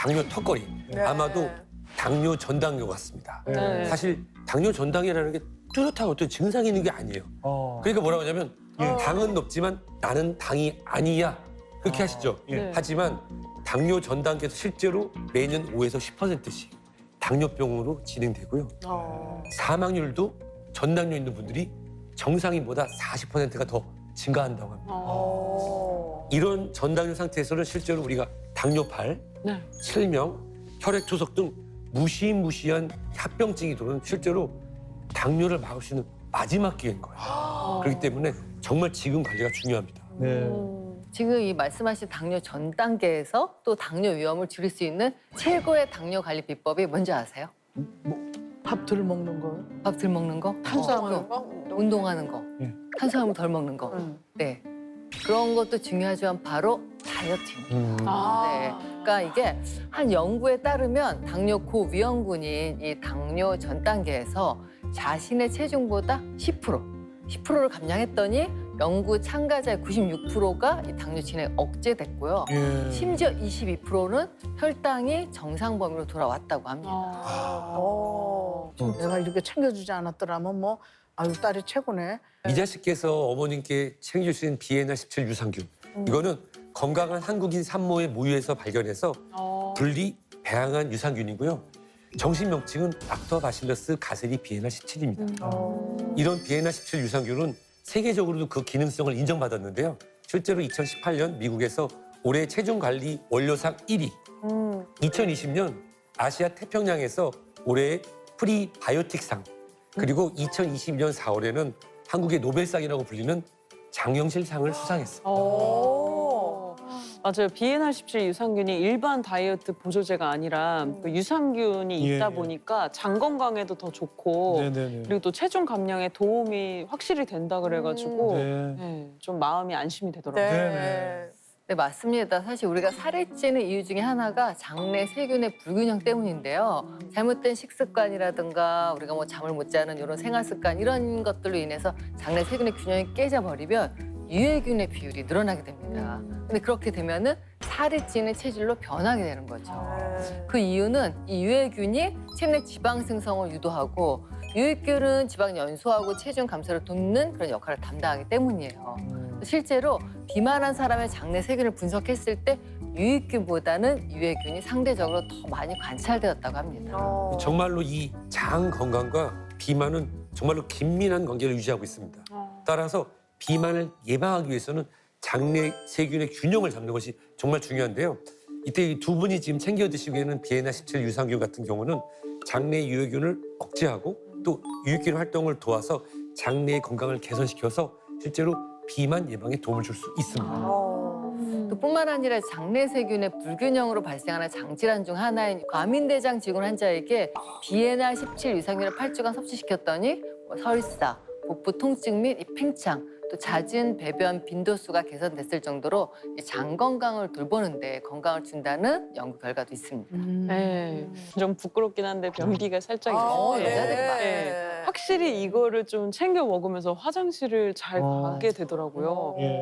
당뇨 턱걸이. 네. 아마도 당뇨 전당뇨 같습니다. 네. 사실 당뇨 전당이라는 게 뚜렷한 어떤 증상이 있는 게 아니에요. 그러니까 뭐라고 하냐면 당은 높지만 나는 당이 아니야. 그렇게 하시죠. 네. 하지만 당뇨 전 단계에서 실제로 매년 5에서 10%씩 당뇨병으로 진행되고요. 사망률도 전당뇨 있는 분들이 정상인보다 40%가 더 증가한다고 합니다. 이런 전당뇨 상태에서는 실제로 우리가 당뇨발, 네. 실명, 혈액 투석 등 무시무시한 합병증이 들어오는 실제로 당뇨를 막을 수 있는 마지막 기회인 거예요. 그렇기 때문에 정말 지금 관리가 중요합니다. 네. 지금 이 말씀하신 당뇨 전 단계에서 또 당뇨 위험을 줄일 수 있는 최고의 당뇨 관리 비법이 뭔지 아세요? 밥 덜 먹는 거. 밥 덜 먹는 거? 탄수화물. 운동하는 거. 예. 탄수화물 덜 먹는 거. 네. 그런 것도 중요하지만 바로 다이어트입니다. 네. 그러니까 이게 한 연구에 따르면 당뇨 고위험군인 이 당뇨 전 단계에서 자신의 체중보다 10%를 감량했더니 연구 참가자의 96%가 이 당뇨 진행 억제됐고요. 예. 심지어 22%는 혈당이 정상 범위로 돌아왔다고 합니다. 내가 이렇게 챙겨주지 않았더라면 뭐 아유 딸이 최고네. 미자씨께서 어머님께 챙길 수 있는 비엔나17 유산균. 이거는 건강한 한국인 산모의 모유에서 발견해서 분리 배양한 유산균이고요. 정식 명칭은 락토바실러스 가세리 비엔나17입니다. 이런 비엔나17 유산균은 세계적으로도 그 기능성을 인정받았는데요. 실제로 2018년 미국에서 올해 체중 관리 원료상 1위, 2020년 아시아 태평양에서 올해의 프리바이오틱상, 그리고 2022년 4월에는 한국의 노벨상이라고 불리는 장영실상을 수상했어요. 맞아요. 비엔알17 유산균이 일반 다이어트 보조제가 아니라 그 유산균이 예, 있다 예. 보니까 장 건강에도 더 좋고 네네네. 그리고 또 체중 감량에 도움이 확실히 된다 그래가지고 네. 네, 좀 마음이 안심이 되더라고요. 네네. 네, 맞습니다. 사실 우리가 살이 찌는 이유 중에 하나가 장내 세균의 불균형 때문인데요. 잘못된 식습관이라든가 우리가 뭐 잠을 못 자는 이런 생활 습관 이런 것들로 인해서 장내 세균의 균형이 깨져버리면 유해균의 비율이 늘어나게 됩니다. 근데 그렇게 되면은 살이 찌는 체질로 변하게 되는 거죠. 그 이유는 이 유해균이 체내 지방 생성을 유도하고 유해균은 지방 연소하고 체중 감소를 돕는 그런 역할을 담당하기 때문이에요. 실제로 비만한 사람의 장내 세균을 분석했을 때 유익균보다는 유해균이 상대적으로 더 많이 관찰되었다고 합니다. 정말로 이 장 건강과 비만은 정말로 긴밀한 관계를 유지하고 있습니다. 따라서 비만을 예방하기 위해서는 장내 세균의 균형을 잡는 것이 정말 중요한데요. 이때 이 두 분이 지금 챙겨 드시기에는 비엔나17 유산균 같은 경우는 장내 유해균을 억제하고 또 유익균 활동을 도와서 장내의 건강을 개선시켜서 실제로 비만 예방에 도움을 줄 수 있습니다. 또 뿐만 아니라 장내 세균의 불균형으로 발생하는 장질환 중 하나인 과민대장 증후군 환자에게 비엔알17 유산균을 8주간 섭취시켰더니 뭐 설사, 복부 통증 및 이 팽창, 또 잦은 배변 빈도수가 개선됐을 정도로 이 장 건강을 돌보는데 건강을 준다는 연구 결과도 있습니다. 네, 좀 부끄럽긴 한데 변비가 살짝 있는데 여자들이 많아요. 네, 확실히 이거를 좀 챙겨 먹으면서 화장실을 잘 가게 되더라고요. 예.